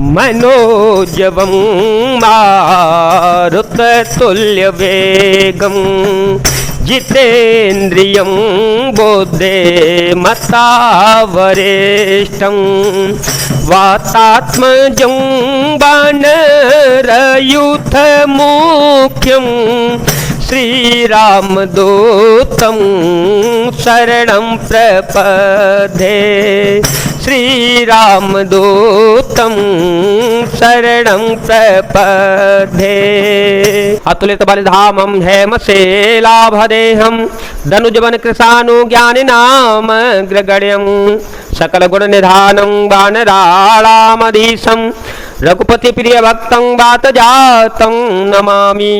मनोजवं मारुततुल्यवेगं जितेन्द्रियं बुद्धिमतावरिष्ठं वातात्मजं वानरयूथमुख्यं श्रीरामदूतं शरणं प्रपद्ये श्रीरामदूतं शरणं प्रपद्ये। अतुलित बलिधामं हेमशेलाभदेहं धनुजवन कृशानुज्ञानिनाम ग्रगण्यं सकल गुण निधानं वानराणामधीशं रघुपति प्रिय भक्तं वातजातं नमामि।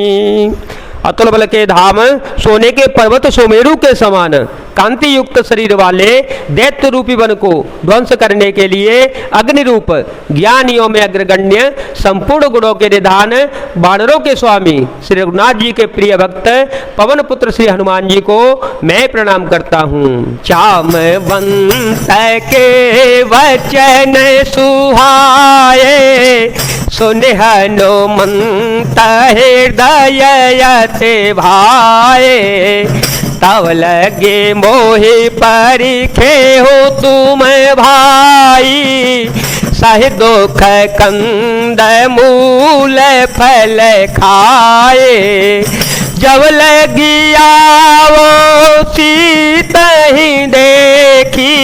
अतुल बल के धाम सोने के पर्वत सुमेरु के समान कांति युक्त शरीर वाले दैत्य रूपी वन को ध्वंस करने के लिए अग्नि रूप ज्ञानियों में अग्रगण्य संपूर्ण गुणों के निधान वानरों के स्वामी श्री रघुनाथ जी के प्रिय भक्त पवन पुत्र श्री हनुमान जी को मैं प्रणाम करता हूँ। जामवंत के वचन सुहाए सुनि हनुमंत हृदय यति भाए तब लगे मोहि परिखे हो तुम भाई सहि दुख कंद मूल फल खाए जब लगी आवो सीत ही देखी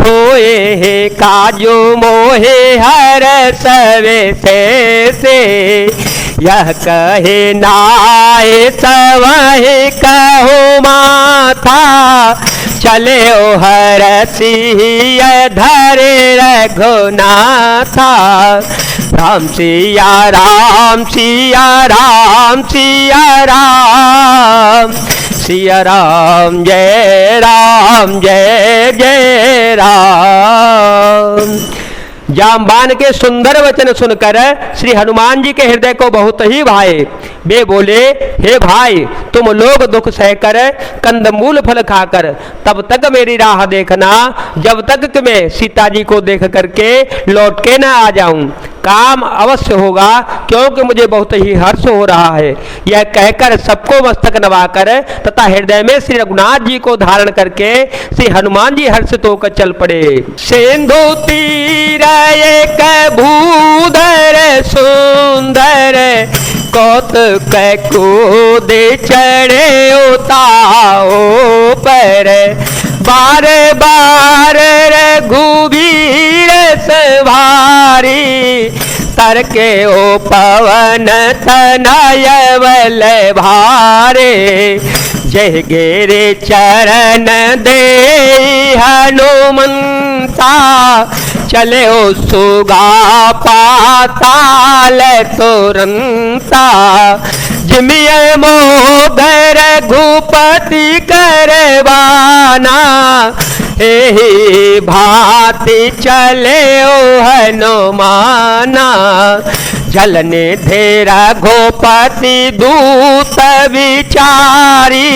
होए हे काजो मोहे हर सवे से यह कहे नाए सवहे कहो माथा चले ओ हर सिय धरे रघुनाथा राम सिया राम सिया राम सिया राम सिया राम जय जय राम। जामवान के सुंदर वचन सुनकर श्री हनुमान जी के हृदय को बहुत ही भाए। वे बोले, हे भाई तुम लोग दुख सहकर कंदमूल फल खाकर तब तक मेरी राह देखना जब तक कि मैं सीता जी को देख करके लौट के न आ जाऊं। काम अवश्य होगा क्योंकि मुझे बहुत ही हर्ष हो रहा है। यह कहकर सबको मस्तक नवाकर तथा हृदय में श्री रघुनाथ जी को धारण करके श्री हनुमान जी हर्षित होकर चल पड़े। सिंधु तीर एक भूधर सुंदर कौतुक कूदे चढ़े उताओ पर बार बार रघुवीर सवारी तरके ओ पवन तनयवल भारे जय गिरे चरण दे हनुमंता चले ओ सुगा पाताल तुरंता जिमिय मोगर घुपति करवाना एहि भांति चले ओ हनुमाना जलने धेरा घोपति दूत विचारी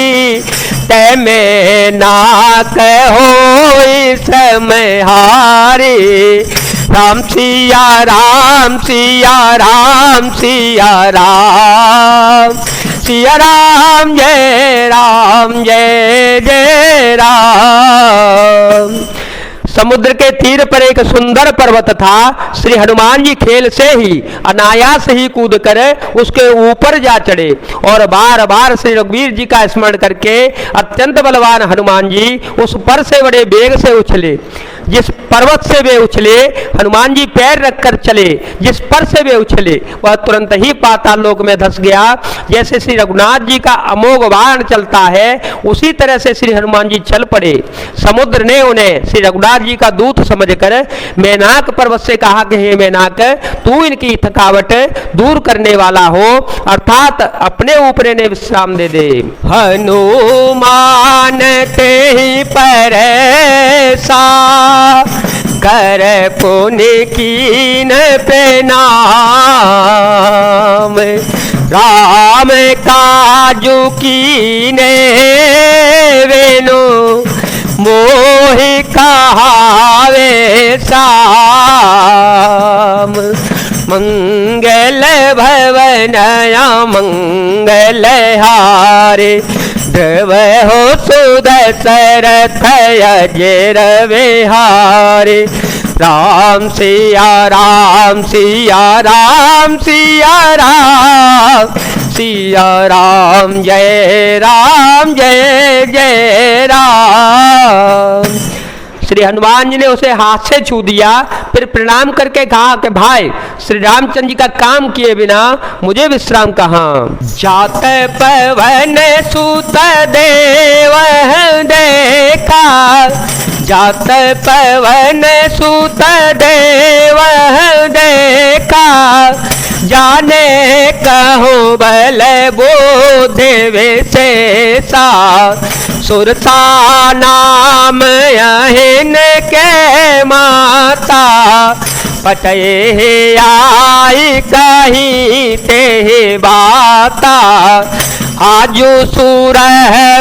तै में नाक हो समय हारी राम सिया राम सिया राम सिया राम सिया राम जय जय राम। समुद्र के तीर पर एक सुंदर पर्वत था। श्री हनुमान जी खेल से ही अनायास ही कूद कर उसके ऊपर जा चढ़े और बार बार श्री रघुवीर जी का स्मरण करके अत्यंत बलवान हनुमान जी उस पर से बड़े वेग से उछले। जिस पर्वत से वे उछले हनुमान जी पैर रखकर चले, जिस पर से वे उछले वह तुरंत ही पाताल लोक में धंस गया। जैसे श्री रघुनाथ जी का अमोघ बाण चलता है उसी तरह से श्री हनुमान जी चल पड़े। समुद्र ने उन्हें श्री रघुनाथ जी का दूत समझकर मैनाक पर्वत से कहा कि हे मैनाक तू इनकी थकावट दूर करने वाला हो अर्थात अपने ऊपर ने विश्राम दे दे। हनुमान ते ही परसा कर पुण्य कीन पे नाम राम काजू कीने वेनु मोहि कहावे श्याम। मंगल भवनया मंगल हारे, ध्रुव हो सुदशरथ अजर विहारे। राम सिया राम सिया राम सिया राम, सिया राम जय जय राम। श्री हनुमान जी ने उसे हाथ से छू दिया, फिर प्रणाम करके कहा कि भाई श्री रामचंद्र जी का काम किए बिना मुझे विश्राम कहाँ। जात पवन सुत देव देखा, जात पवन सुत देव देखा। जाने कहो बल बोधे विशेषा, सुरसा नाम अहिन के माता। पटये आई कहीं ते बाता, आजू सूर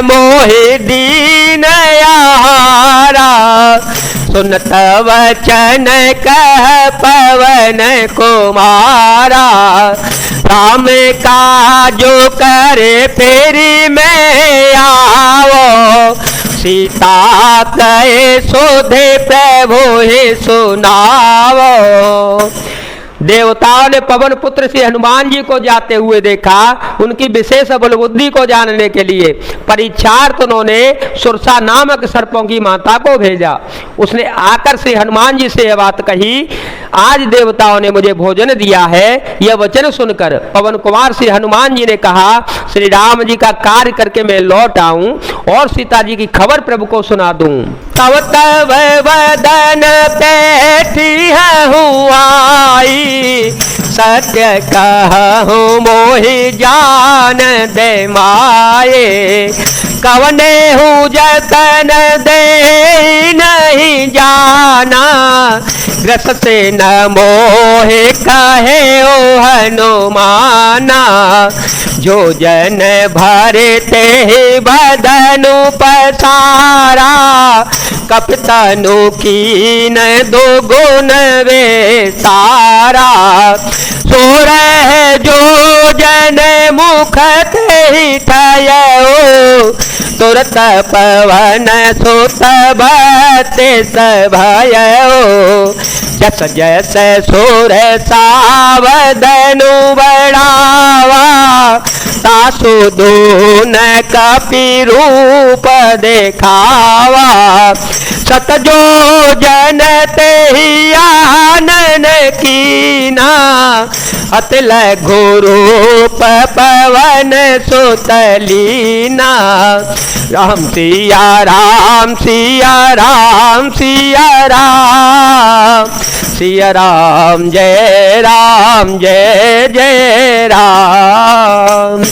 मोहि दीन यारा। सुनत वचन कह पवन कुमारा, राम का जो करे फेरी में आओ। सीता कहे सोधे प्रभु ही सुनावो। देवताओं ने पवन पुत्र श्री हनुमान जी को जाते हुए देखा, उनकी विशेष बल बुद्धि को जानने के लिए परीक्षार्थ उन्होंने सुरसा नामक सर्पों की माता को भेजा। उसने आकर श्री हनुमान जी से यह बात कही, आज देवताओं ने मुझे भोजन दिया है। यह वचन सुनकर पवन कुमार श्री हनुमान जी ने कहा, श्री राम जी का कार्य करके मैं लौट आऊं और सीता जी की खबर प्रभु को सुना दूं। तब तब वदन बैठी हुआई, सत्य कहूँ मोहि जान दे माये। कवने हूँ जतन दे नहीं जाना, ग्रस से न मोहे कहे ओ हनुमाना। जो जन भरे ते बदनु पसारा, कपतनु कीन दो गुण वे सारा। सो रहे जो जन मुख ते ठयो, तुरत पवन सुत बते सभयो। जस जस सुर सावदनु बढ़ावा, तासु दून कपि रूप देखावा। सत जो जन ते आनन कीना, अतल घोरूप पवन सुतलीना। राम सिया राम सिया राम सिया राम, सिया राम जय जय राम।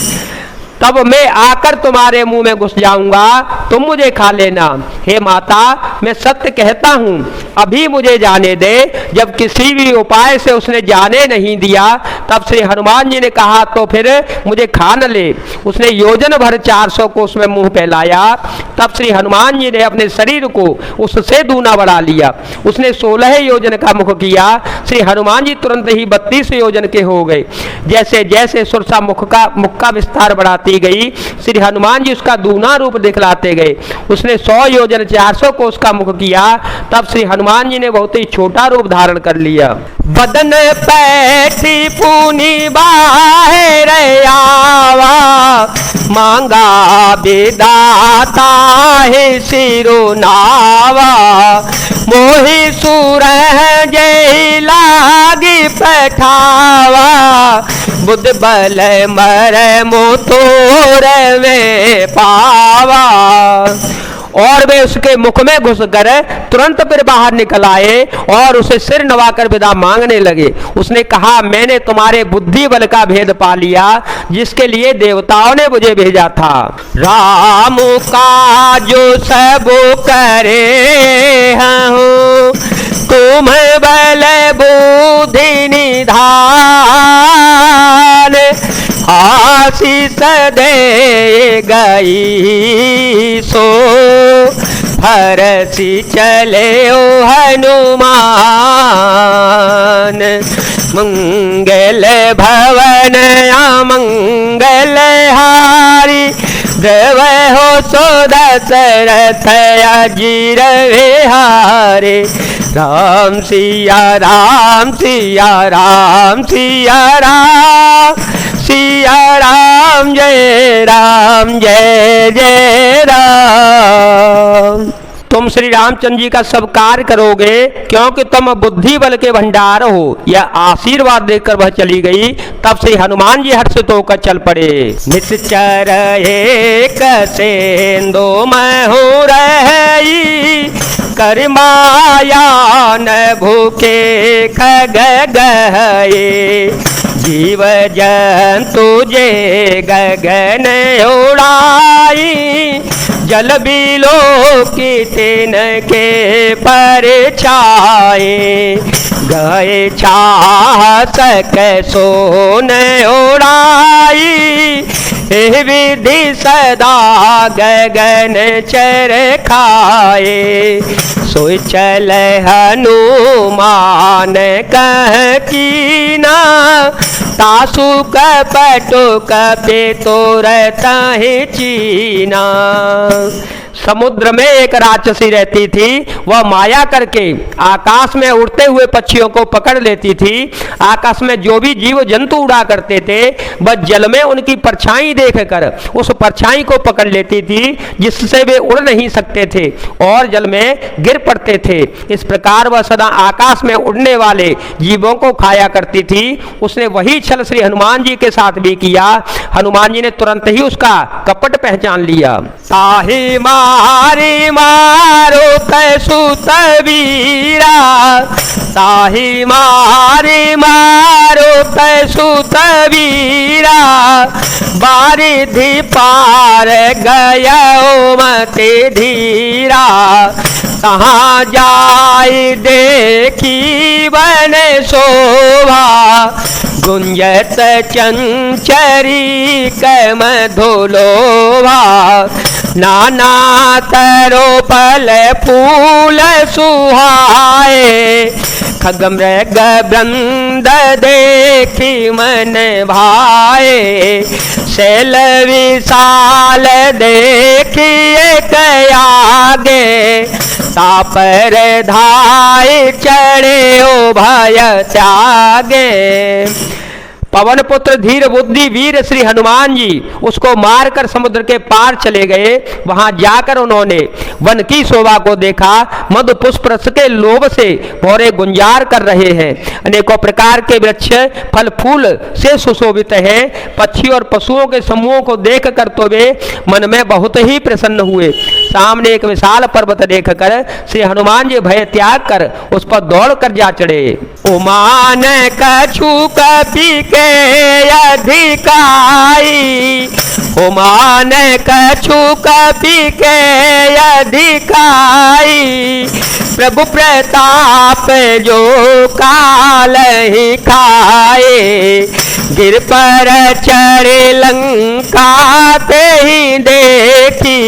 तब मैं आकर तुम्हारे मुंह में घुस जाऊंगा, तुम मुझे खा लेना। हे माता, मैं सत्य कहता हूँ, अभी मुझे जाने दे। जब किसी भी उपाय से उसने जाने नहीं दिया, तब श्री हनुमान जी ने कहा तो फिर मुझे खा न ले। उसने योजन भर 400 को उसमें मुंह फैलाया। तब श्री हनुमान जी ने अपने शरीर को उससे दूना बढ़ा लिया। उसने 16 योजन का मुख किया। श्री हनुमान जी तुरंत ही 32 योजन के हो गए। जैसे जैसे सुरसा मुख का विस्तार बढ़ाती गई, श्री हनुमान जी उसका दूना रूप दिखलाते गए। उसने 100 योजन 400 को उसका मुख किया। तब श्री हनुमान जी ने बहुत ही छोटा रूप धारण कर लिया। बदन पैठी पुनी बाहर आवा, मांगा विदाता है सिरुनावा। मोहि सुर जय लागी पठावा, बुद्ध बल मर मोतोर में पावा। और वे उसके मुख में घुसकर तुरंत फिर बाहर निकल आए और उसे सिर नवाकर विदा मांगने लगे। उसने कहा, मैंने तुम्हारे बुद्धि बल का भेद पा लिया, जिसके लिए देवताओं ने मुझे भेजा था। राम का जो सब करे हूँ, तुम बल बुद्धि निधान। आशीष दे गई सो फरसी चले ओ हनुमान, मंगल भवन अमंगल हारी, द्रवै हो सो दशरथ अजीर विहारे। राम सिया राम सिया राम सिया राम, सिया राम जय जय राम। तुम श्री रामचंद्र जी का सब कार्य करोगे क्योंकि तुम बुद्धि बल के भंडार हो। यह आशीर्वाद देकर वह चली गई। तब श्री हनुमान जी हर्षित होकर चल पड़े। निश्चर एक सेंदो मैं हो रही, कर माया न भूखे खग गए, जीव जंतु जे गगन उड़ाई, जल बिलो की तिन के पर छाए, गए छाह सक सोन उड़ाई, विधि सदा गगन चर खाए, सोई चल हनुमान कह कीना, तासु कपटो कपे तोरत ही चीना। समुद्र में एक राक्षसी रहती थी। वह माया करके आकाश में उड़ते हुए पक्षियों को पकड़ लेती थी। आकाश में जो भी जीव जंतु उड़ा करते थे बस जल में उनकी परछाई देखकर उस परछाई को पकड़ लेती थी, जिससे वे उड़ नहीं सकते थे और जल में गिर पड़ते थे। इस प्रकार वह सदा आकाश में उड़ने वाले जीवों को खाया करती थी। उसने वही छल श्री हनुमान जी के साथ भी किया। हनुमान जी ने तुरंत ही उसका कपट पहचान लिया। ताहि मारी मारो सुत वीरा, ताहि मारी मारो सुत वीरा, बारिधि पार गया मते धीरा, कहाँ जाई देखी बन शोभा, गुंजत चंचरी कम धोलोभा, नाना तरो फल फूल सुहाए, खग मृग वृंद देखी मन भाए, शैल विशाल देखिए कयागे, तापर धाय चढ़े ओ भय त्यागे। पवन पुत्र धीर बुद्धि वीर श्री हनुमान जी उसको मारकर समुद्र के पार चले गए। वहां जाकर उन्होंने वन की शोभा को देखा। मधु पुष्प रस के लोभ से भौरे गुंजार कर रहे हैं। अनेकों प्रकार के वृक्ष फल फूल से सुशोभित हैं। पक्षी और पशुओं के समूहों को देखकर तो वे मन में बहुत ही प्रसन्न हुए। सामने एक विशाल पर्वत देखकर श्री हनुमान जी भय त्याग कर उस पर दौड़ कर जा चढ़े। उमान कछु कपि के अधिकाई, उमान कछु कपि के अधिकाई, प्रभु प्रताप जो काल ही खाए, गिर पर चढ़े लंका ते ही देखी,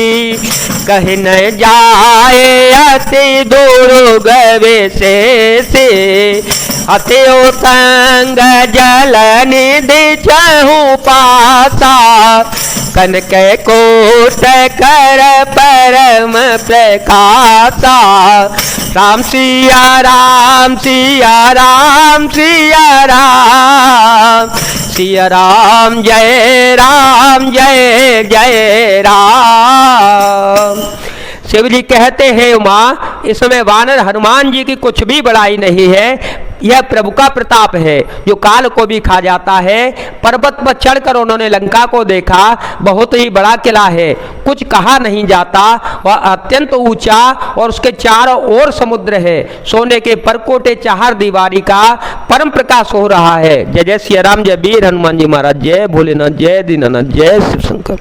कहीं न जाए अति दूर गवे से अति संग जल निधि चहु पासा, कनक कोट कर परम प्रकाशा, राम सिया राम सिया राम सिया राम, सिया राम जय जय राम। शिव जी कहते हैं उमा, इस समय वानर हनुमान जी की कुछ भी बड़ाई नहीं है। यह प्रभु का प्रताप है जो काल को भी खा जाता है। पर्वत पर चढ़कर उन्होंने लंका को देखा। बहुत ही बड़ा किला है, कुछ कहा नहीं जाता। वह अत्यंत ऊंचा और उसके चारों ओर समुद्र है। सोने के परकोटे चार दीवारी का परम प्रकाश हो रहा है। जय जय श्री राम, जय वीर हनुमान जी महाराज, जय भोलेनाथ, जय दीनानाथ, जय शिव शंकर।